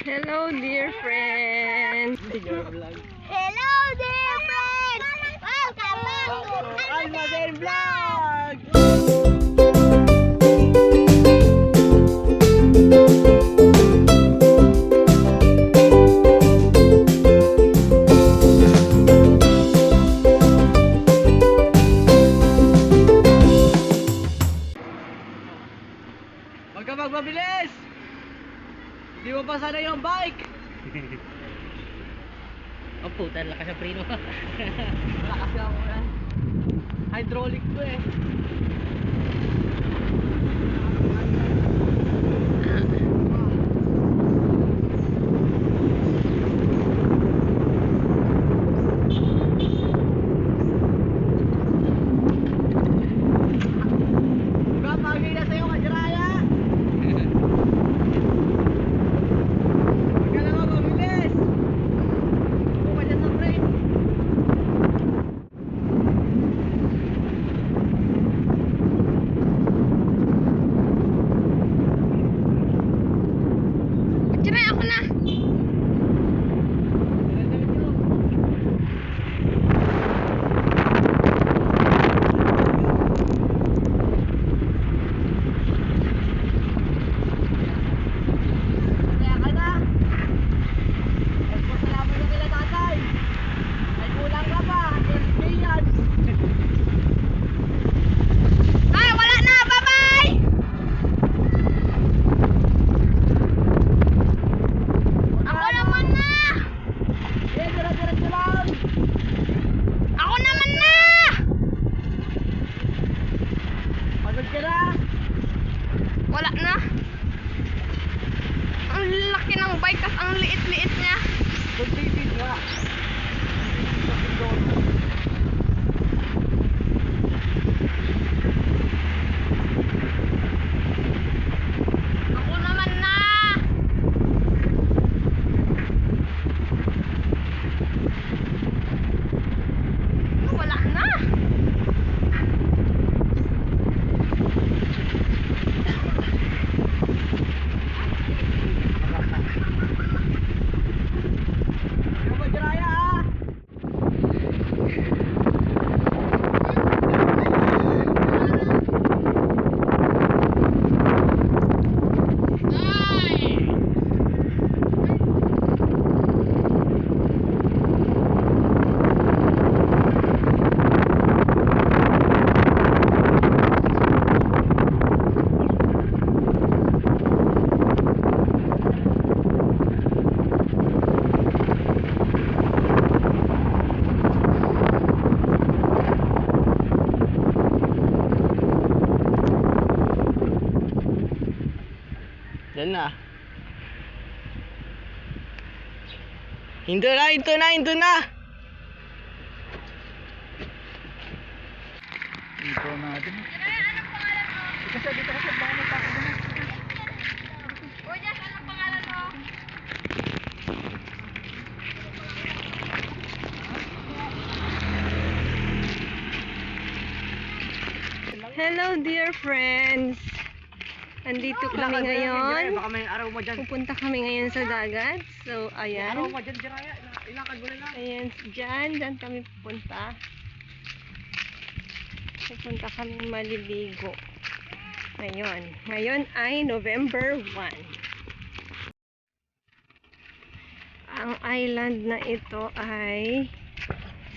Hello, dear friends. Hello, dear friends. Welcome back to Almaden Vlog! Huwag ka magmabilis! Hindi mo pa sana yung bike! Oh puta, lakas sa preno. Lakas ako yan. Hydraulic to eh. Papagay na sa'yo, Kajraya! Huwag ka na mabilis! Huwag ka dyan sa brake! Tira, ako na. Kaya ka na! Salamat na kila tatay! Ay kulang ka pa! Birthday yan! Ay, wala na. Bye-bye. Ako naman na. Eh, dira-diretso lang! Ako naman na. Pagod ka na! Wala na. Ang laki ng bike at ang liit-liit niya. Mag-David nga! Ako naman na. Wala na. Yung Kajraya ah! Diyan na. Hinto na, hinto na, hinto na! Hinto na din. Dito kasi baka magpapagod na. O, Jess, anong pangalan mo? Hello, dear friends. Andito kami ngayon. Baka may araw mo dyan. Pupunta kami ngayon sa dagat. So, Araw ayan. mo dyan, Jiraya. Ilakad mo na lang. Ayan, dyan kami pupunta. Pupunta kami maliligo. Ngayon. Ngayon ay November 1. Ang island na ito ay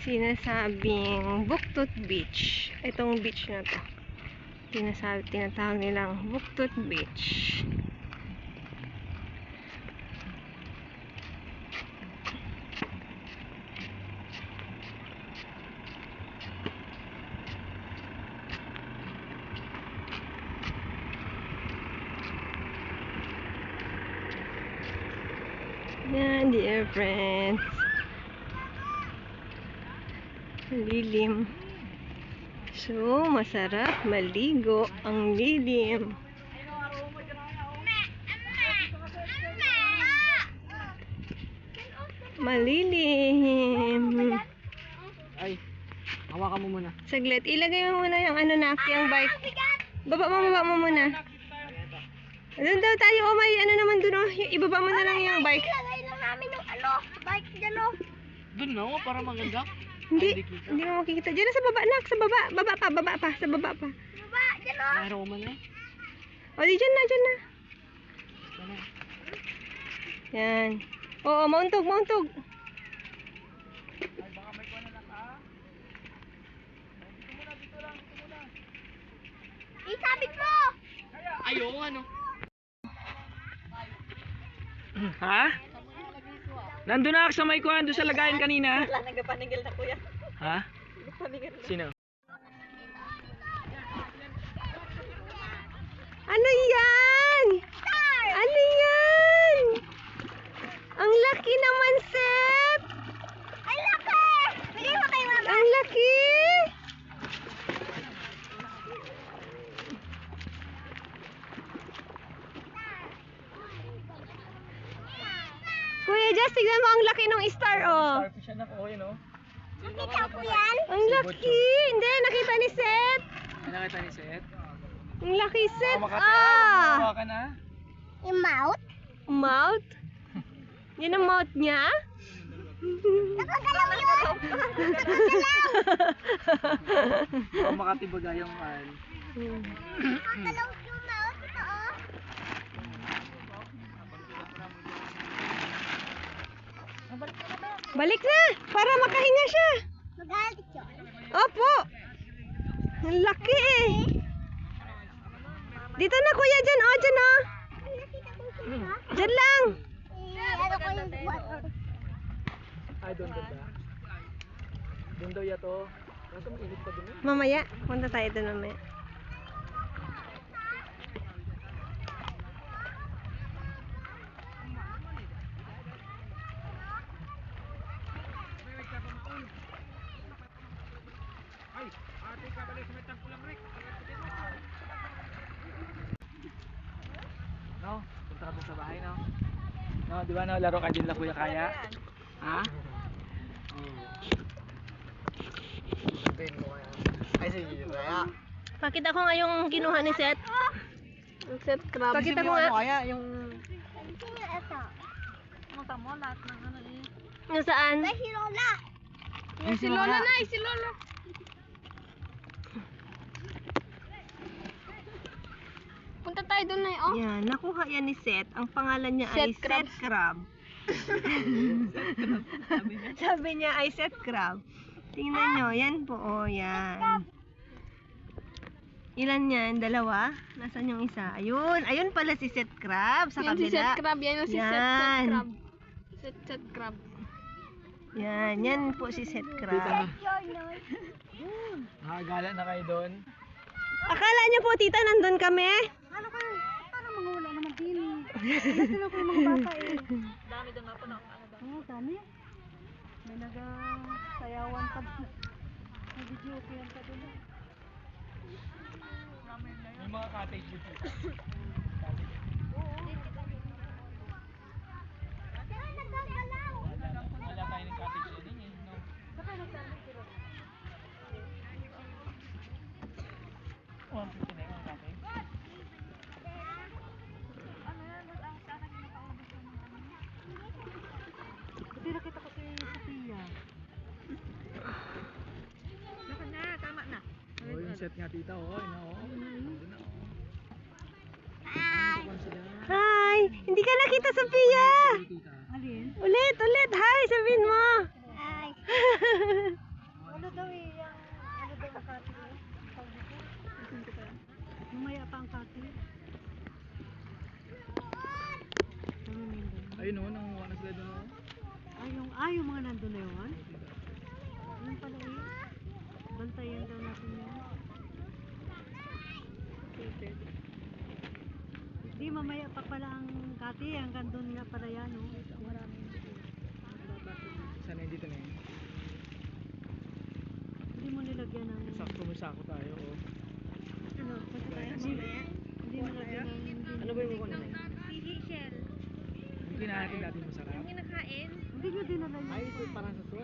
sinasabing Buktut Beach. Itong beach na to. Tinatawag nilang Buktut Beach. Yan, dear friends. Lilim. So, masarap maligo ang lilim. Malilim. Ay, hawakan mo muna. Saglit, ilagay mo muna yung ano na, yung bike. Baba mo muna. Doon daw tayo, oh, may ano naman doon, oh. Ibaba mo na lang yung bike. Ilagay lang namin yung bike dyan oh. Doon na, para maganda. Hindi, hindi mo makikita. Diyan na sa baba, nak, sa baba. Baba pa, sa baba pa. Baba, dyan oh. Laro man eh. O, di dyan na, dyan na. Ano? Yan. Oo, mauntog, mauntog. Ay, baka may kuha na lang ka. Dito muna, dito lang, dito muna. Isabit mo! Ayaw, ano? Ha? Nandun na sa may kuhan, doon sa lagayan kanina. Wala, nagpanigil na kuya. Ha? Sino? Ano yan? Ano yan? Ang laki naman, Seth. Ay, laki! Bigay mo kay mama. Ang laki. Kuya Jess, tignan mo ang laki ng star, oh. Starfish yan ako, yun oh. Nakita ko yan. Ang laki. Hindi, nakita ni Seth. Nakita ni Seth? Ang laki, Seth. Makati, Ah. makuha ka na. Yung mouth? Mouth? Yan ang mouth niya? Nakagalaw yun! Baka Makati bagay yung kan. Nakagalaw yung mouth. Ito oh. Balik na, para makahinga siya. Magalit yun. Opo. Ang laki eh. Dito na kuya, dyan oh, dyan oh. Ay, nakita ko siya. Dyan lang. Ano ko yung water? Ay, doon ganda. Doon daw yato. Kaso mainit pa doon eh. Mamaya, punta tayo doon mamaya. No? Punta ka doon sa bahay, no? No, di ba no? Laro ka din la Kuya Kaya? Ha? Ay, sige, Kaya. Pakita ko nga yung kinuha ni Seth. Yung Seth crab. Pakita ko nga. Kaya, yung... Sino ito? Nasaan? Ay, si Lola. Yung si Lola na, si Lola. Punta tayo doon na oh. Yan, nakuha yan ni Seth. Ang pangalan niya ay Seth crab. Seth Crab. Sabi niya ay Seth Crab. Tingnan nyo, yan po, oh, yan. Ilan yan? Dalawa? Nasaan yung isa? Ayun, ayun pala si Seth Crab sa Yan si kabila. Seth Crab, yan yung si Seth Yan. Crab. Seth Crab. Yan, yan po si Seth Tita Crab. na. Nakagala na kayo doon. Akala niyo po, tita, nandun kami? Ano ka? Parang mga wala naman din. Sila ko yung mga bata eh. Dami doon nga po na. Oo, dami. May nag-sayawan pa. Nag-video ko yan pa doon. May mga cottage dito. Wala tayo ng cottage din eh. No? Oh, ang puti na yung cottage. Hindi nakita ko si Sophia. Oh, yung set nga tita, oh. Ayun na, oh. Ayun na, oh. Hi! Ano sila? Hi! Hindi ka nakita, Sophia! Hey, tita. Alin? Ulit, ulit! Hi! Sabihin mo! Hi! Ano daw eh? Ano daw ang kati? Mamaya pa ang kati. Ayun, oh. Nangunguha na sila doon, oh. Yung mga nandun na yun? Ano pala eh? Bantayan daw natin yun. Hindi, mamaya pa pala ang kati. Hanggang doon nga pala yan, no? Maraming Sana yung dito na yun. hindi mo nilagyan ng... Sakto mo sako tayo, oh. Ano? Punta tayo? Hindi nilagyan ng... Ano ba yung kukunin na yun? Seashell. Yung kinahatin natin masarap. Kinakain? Hindi nyo dinala yun. Ay, ito parang sa to.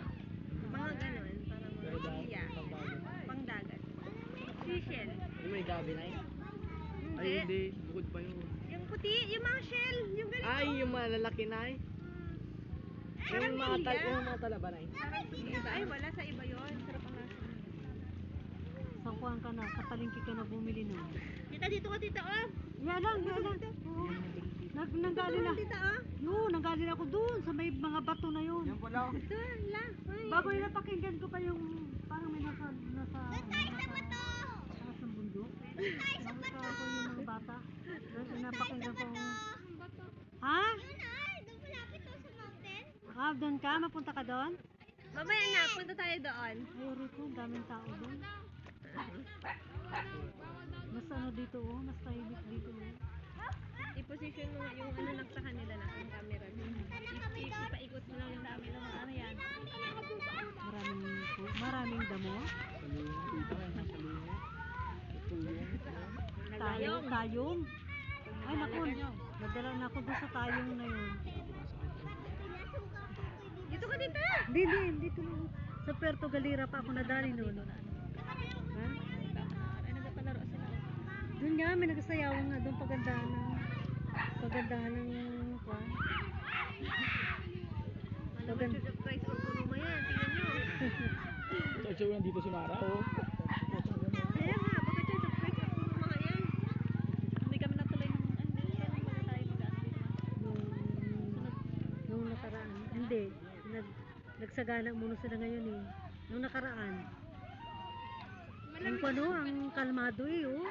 Mga ganon, para Pero dahil, pambago. pang dagat. Seashell. Yung may gabi na yun. Ay, hindi. Bukod pa yun. Yung puti, yung mga shell, yung ganito. Ay, yung malalaki na eh. Parang Lilia. Yung mga talaba na eh. Sarap sa iba. Ay, wala sa iba yun. Sarap ang lasa. Sa kuwan ka na, sa palengke ka na bumili nun. Tita, dito ka, tita, oh. Yan lang. Oo. Nanggaling na. Tita, oh. Yun, nanggaling ako dun sa may mga bato na yun. Yung pula. Ito, lang. Bago yung napakinggan ko pa yung parang may nasa taas ng bundok. Nakita ko yung mga bata. Napakinggan ko. Ha? Ah, doon ka? Mapunta ka doon? Mamaya na, punta tayo doon. Ay, Rico, daming tao doon. Mas ano dito oh, mas tahimik dito oh. I-position mo nga yung ano lang sa kanila na ang camera. Ipaikot mo lang yung dami ng mga ano yan. Maraming damo. Tayong. Ay, naku. Nadala na ako doon sa tayong na yun. Dito ka, tita! Dito lang. Sa Puerto Galera pa ako nadali noon. Ha? Ay, nagpapalaro sila. Doon nga, may nagsayawan nga doon pagandahan ng kwan. Surprise for puno mo yan. Tingnan nyo. Ito siya dito si Mara. Oh. Kaya nga, baka siya surprise for puno mga yan. Hindi kami natuloy ng hindi. Kaya nang wala tayo mag-ano dito. Nung nakaraan. Hindi. Nagsagana muna sila ngayon eh. Nung nakaraan. Ang ano, ang kalmado eh oh.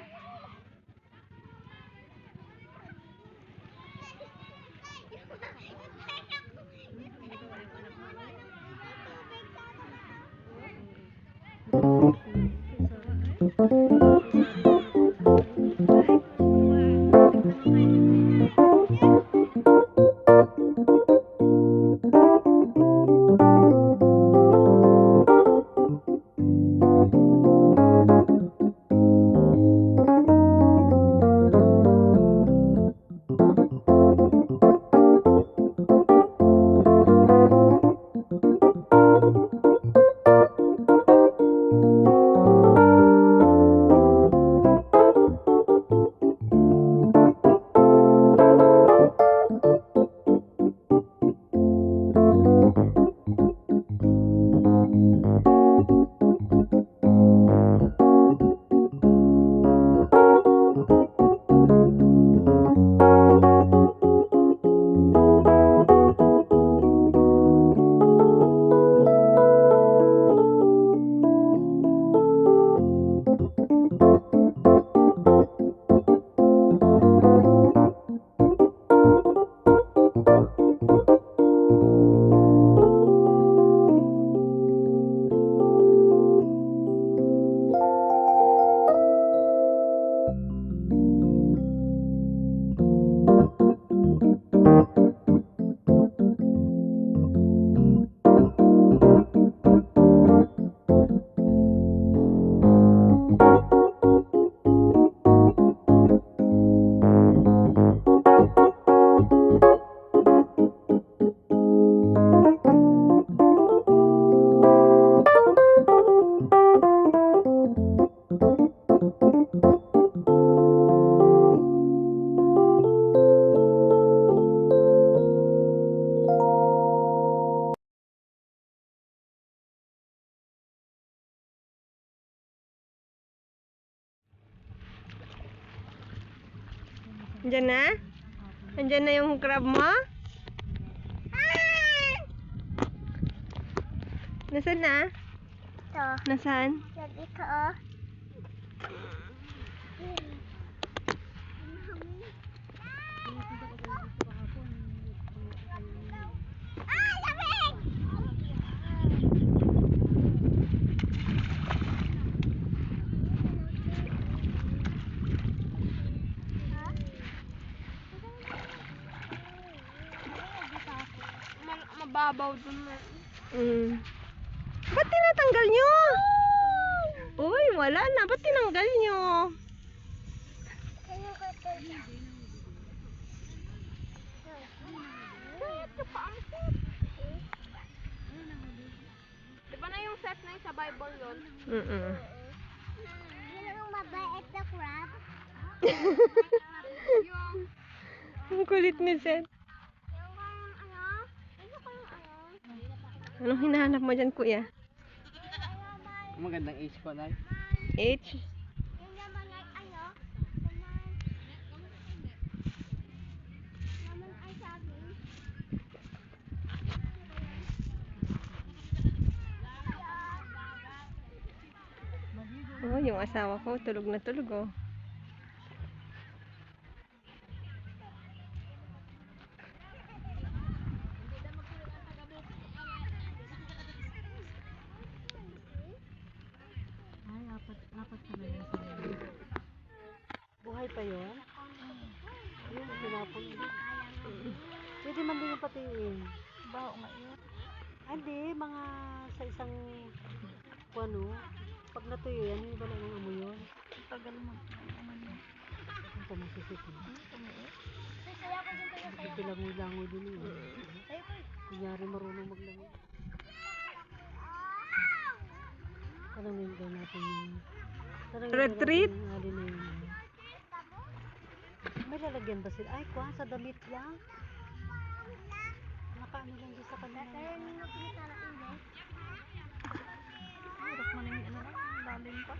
Andyan na? Andyan na yung crab mo? Nasaan na? Ito. Nasaan? Sabi ko, oh. Ah, lamig! Mababaw dun na. Ba't tinatanggal nyo? Uy, wala na. Ba't tinanggal nyo? Ano ko ito? Ito pa ang set. Diba na yung set na yung sa Bible yun? Yun ang mabait na crab. Ang kulit ni Seth. Yung parang ano? Ito ko yung ano? Anong hinahanap mo dyan, kuya? Magandang age ko, Nay. H? Yung naman ay ano? Naman ay sabi. Oh, yung asawa ko, tulog na tulog, oh. Ay, apat pala yun sa buhay pa yun? Yung sinapon. Pwede man din yung patiin. Bao nga yun. Hindi, mga sa isang ano, pag natuyo yan, hindi ba lang ang amo yun? Tagal mo. Ang pamasisipin. Saya ko din tayo. Hindi langoy-langoy din eh. Kunyari marunong maglangoy. Tanongin daw natin yung... tanongin daw Retreat? natin yung alin na yun. May lalagyan ba sila? Ay, kuha, sa damit lang. Nakaano lang din sa kanila. Hirap mo na yung ano lang. Lalim pa.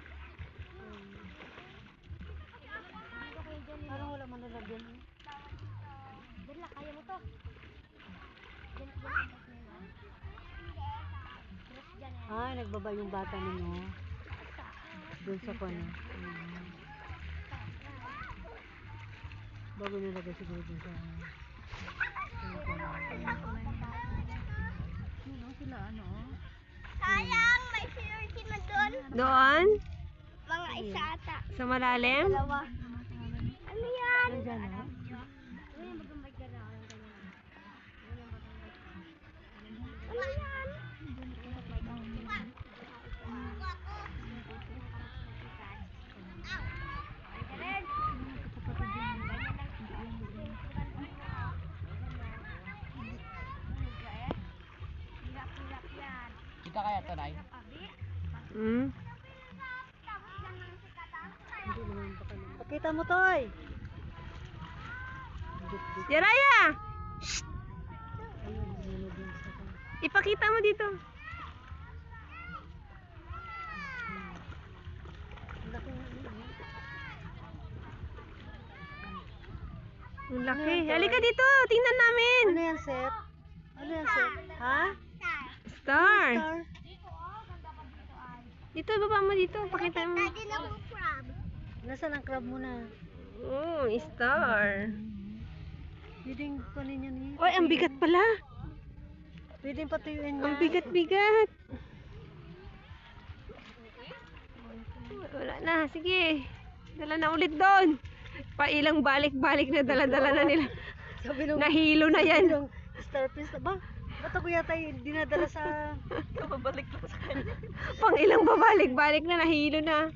Parang wala man lalagyan eh. Dala, kaya mo to. Ay, nagbaba yung bata ninyo. Doon sa kanya. Bago nilagay siguro dun sa... Sila ano? Sayang, may security na doon. Doon? Mga isa ata. Sa malalim? Dalawa. Ano yan? Nandiyan ha? Ano yan? Kita kaya to, Nay? Hmm? Hindi naman baka naman. Pakita mo, Toy! Yaraya! Ayun, nilagyan sa kanya. Ipakita mo dito. Ang laki na yun eh. Ang laki. Halika dito. Tingnan namin. Ano yan, Seth? Ano yan, Seth? Ha? Star. Star? Dito, baba mo dito. Pakita mo. Dati na akong crab. Nasaan ang crab mo na? Oh, star. Pwedeng kunin yan eh. Oy, ang bigat pala. Pwedeng patuyuin Ang yan. bigat-bigat. Wala na. Sige. Dala na ulit doon. Pailang balik-balik na dala-dala na nila. Sabi nung... Nahilo na yan. sabi nung starfish na ba? Ba't ako yata yung dinadala sa... Pabalik pa sa kanya. Pang ilang babalik-balik na, nahilo na.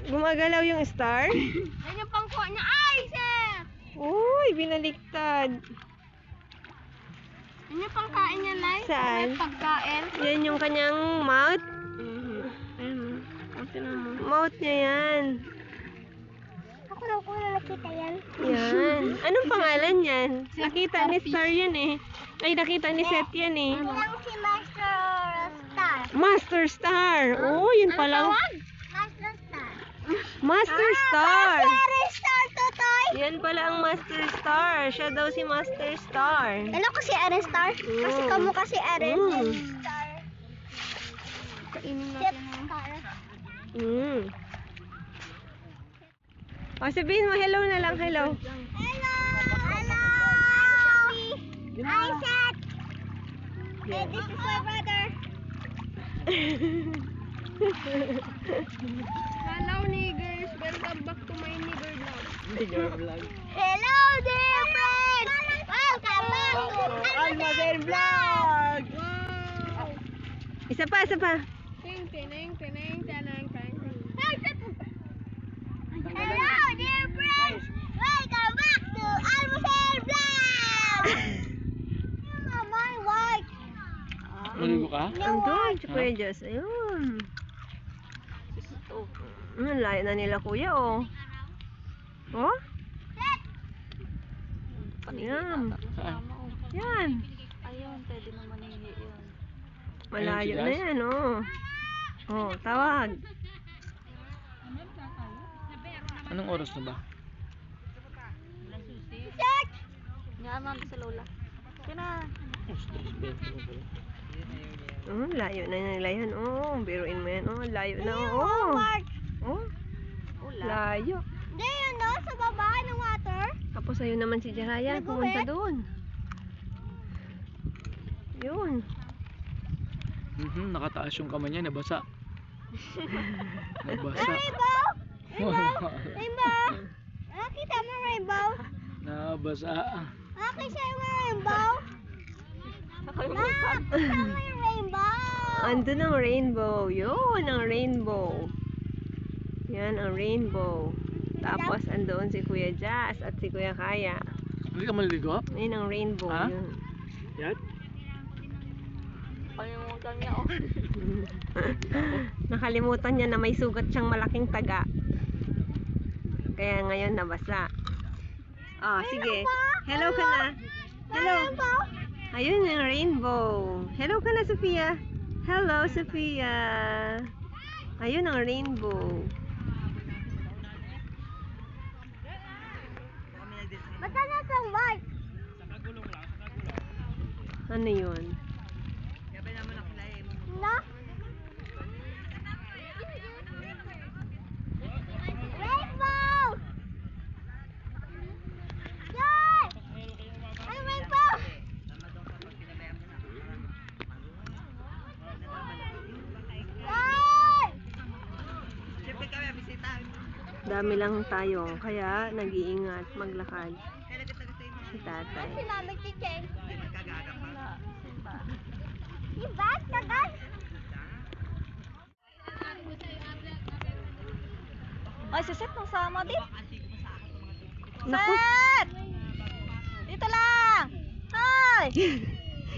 Gumagalaw yung star. Yan yung pangkuha niya. Ay, sir! Uy, binaliktad. Yan yung pangkain niya, Nay. Saan? May pagkain. Yan yung kanyang mouth. Mouth niya yan. Ako lang ko na nakita yan. Yan. Anong pangalan yan? Nakita ni Star yan eh. Ay, nakita ni Seth yan eh. Ilang si Master Star. Master Star. Oh, yun pala. Master Star. Master Star. Master Star, Totoy. Yan pala ang Master Star. Siya daw si Master Star. Alam ko si Eren Star. Kasi kamukha si Eren. Star. Kainin Chip Star. O, sabihin mo hello na lang. Hello. Hello! Hello! Hi, Seth! Hey, this is my brother. Hello, niggers. Welcome back to my nigger vlog. Hello, dear friends! Welcome back to Almaden Vlog! Isa pa, isa pa. Hello, dear friends! Welcome back to Almaden Vlog! My wife! Maligo ka? Andun, si Kuya Diyos. Ayun. Ang layo na nila, kuya, oh. Oh? manihi Yum. ata yung sinama oh. Yan. Ayun, pwede mo manihi yun. Malayo Ayun, na si yan, oh. Oh, tawag. Anong oras na ba? Nga man sa lola. Kina. Oh, layo na nila yan. Oh, biruin mo yan. Oh, layo na. Oh. Oh, Ula. layo. Hindi, yun no? Sa baba ng water. Tapos ayun naman si Jaraya. Pumunta doon. Yun. Nakataas yung kamay niya, nabasa. Nabasa. Rainbow! Rainbow! Nakita mo rainbow? Nabasa. Nakita mo rainbow? Nakalimutan. Nakita mo yung rainbow? Andun ang rainbow. Yun ang rainbow. Yan ang rainbow. Tapos andoon si Kuya Jazz at si Kuya Kaya. Hindi ka maliligo? Yun ang rainbow. Ha? Yun. Yan? Kalimutan niya oh. Nakalimutan niya na may sugat siyang malaking taga. Kaya ngayon nabasa. Ah, sige. Hello ka na. Hello. Ayun yung rainbow. Hello ka na, Sophia. Hello, Sophia. Ayun ang rainbow. Basta na itong white. Ano yun? No? Rainbow! Yay! Ano rainbow? Yay! Dami lang tayo. Kaya nag-iingat maglakad. Si tatay. Si Mama Chichen. Wala. Simba. Yung bag, tagal. Ay, si Seth nang sama din. Naku. Seth! Dito lang! Hi!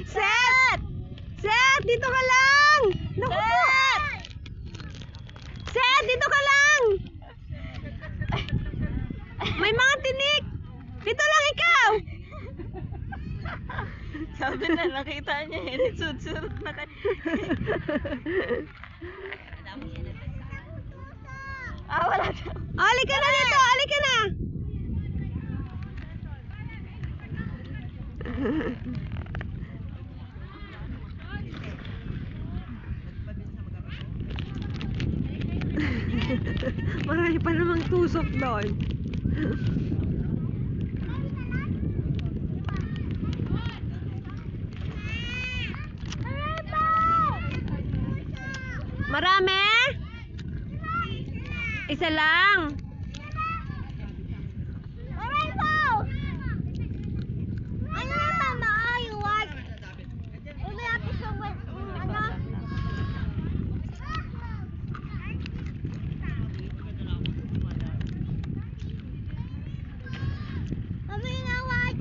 Seth! Seth! Dito ka lang! Naku po! Seth! Dito ka lang! May mga tinik! Dito lang ikaw! Sabi na, nakita niya yun. Sud-sud na kayo. Wala siya. Ali ka na dito! Ali ka na! Marami pa namang tusok doon. Marami? Isa lang. Rainbow! Ano yung mama? Yung white? Ano yung piso? Ano? Mama, yun ang white.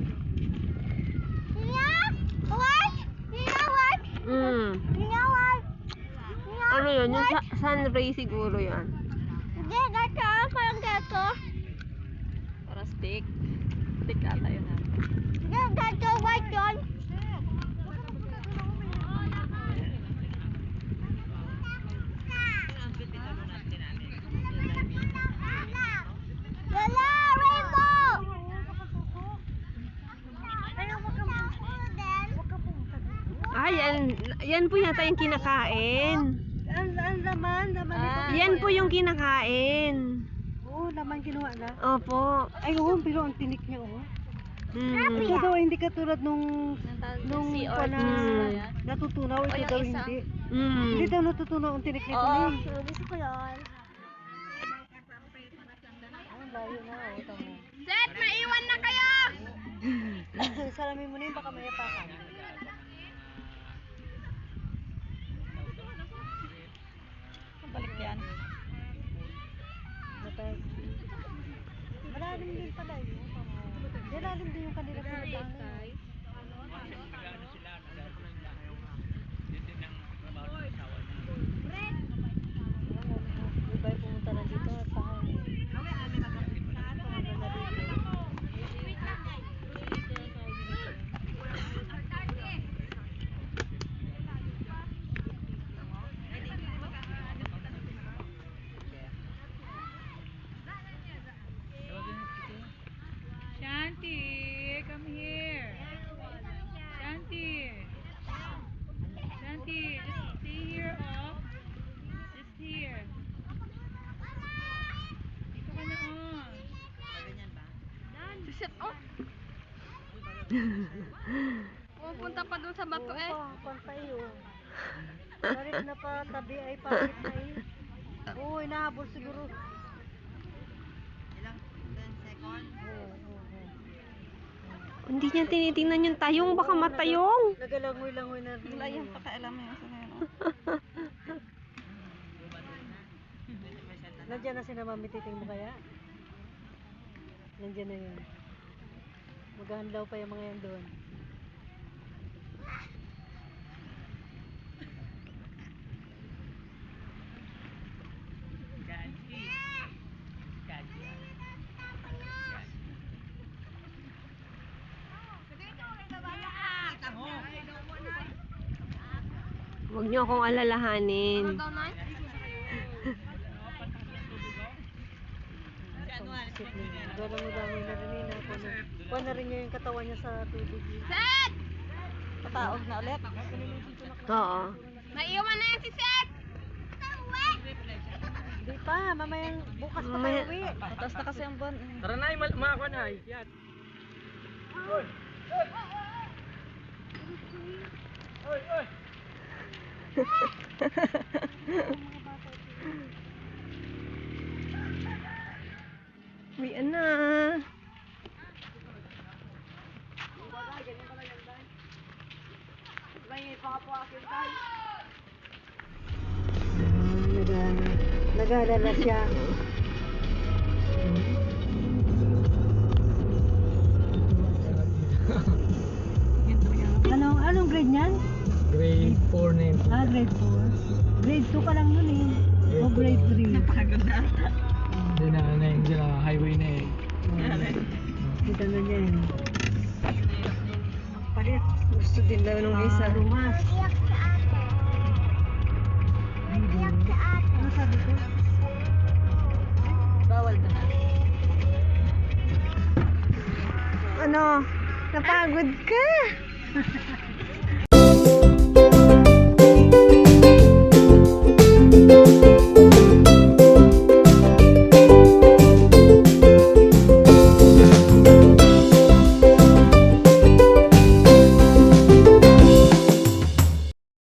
Yun ang white? Yun ang white? Mm. Yun ang white? Ano yun? Yung sun ray siguro yan. Hindi, gato. Parang gato. Para stick. Stick ata yun. Hindi, gato. White yun. Wala, rainbow! Ah, yan po yata yung kinakain. Ang laman ito. Yan po yung kinakain. Oo, laman kinuha na. Opo. Ay, oo, pero ang tinik niya, oh. Mm. Ito daw, hindi katulad nung Sea pala urchins ba yan? natutunaw, O, ito yung daw isa? hindi. Mm. Hindi daw natutunaw ang tinik nito. Oo. Ning. Gusto ko yun. Ang layo na, oh. Tama. Set, maiwan na kayo! Salamin mo na yun, baka may apakan. Balik yan. Malalim din pala yun. Malalim din yung kanila pinagdaanan. Iba yung pumunta na dito at saka Pupunta pa dun sa bato eh. Pantayo. Garit na pa, tabi ay pangit na eh. Oo, inahabol siguro. Ilang 10 seconds? Hindi niya tinitingnan yung tayong, baka matayong. Nagalangoy-langoy na rin. Wala yung pakialam mo yung sanay. Nandiyan na si na Mami Titing mo kaya? Nandiyan na yun. Maghahandaw pa yung mga yan doon. Huwag niyo akong alalahanin. Galangoy-langoy na rin yun. Kuha na rin niya yung katawan niya sa tubig. Seth! Pataog na ulit. Oo. Naiwan na yan si Seth! Hindi pa, mamayang bukas pa Mamaya- tayo uwi. Mataas na kasi ang buwan. Tara na, mga ko na. Yan. Oy, oy. Uwian na. Nag-aalala siya. Anong grade niyan? Grade 4 na yun. Grade 4. Grade 2 ka lang nun eh. O grade 3. Hindi na yung highway na eh. Kita na niya eh. Palit. Gusto din daw nung isa. Lumas. Ano sabi ko? Bawal ka na. Ano? Napagod ka?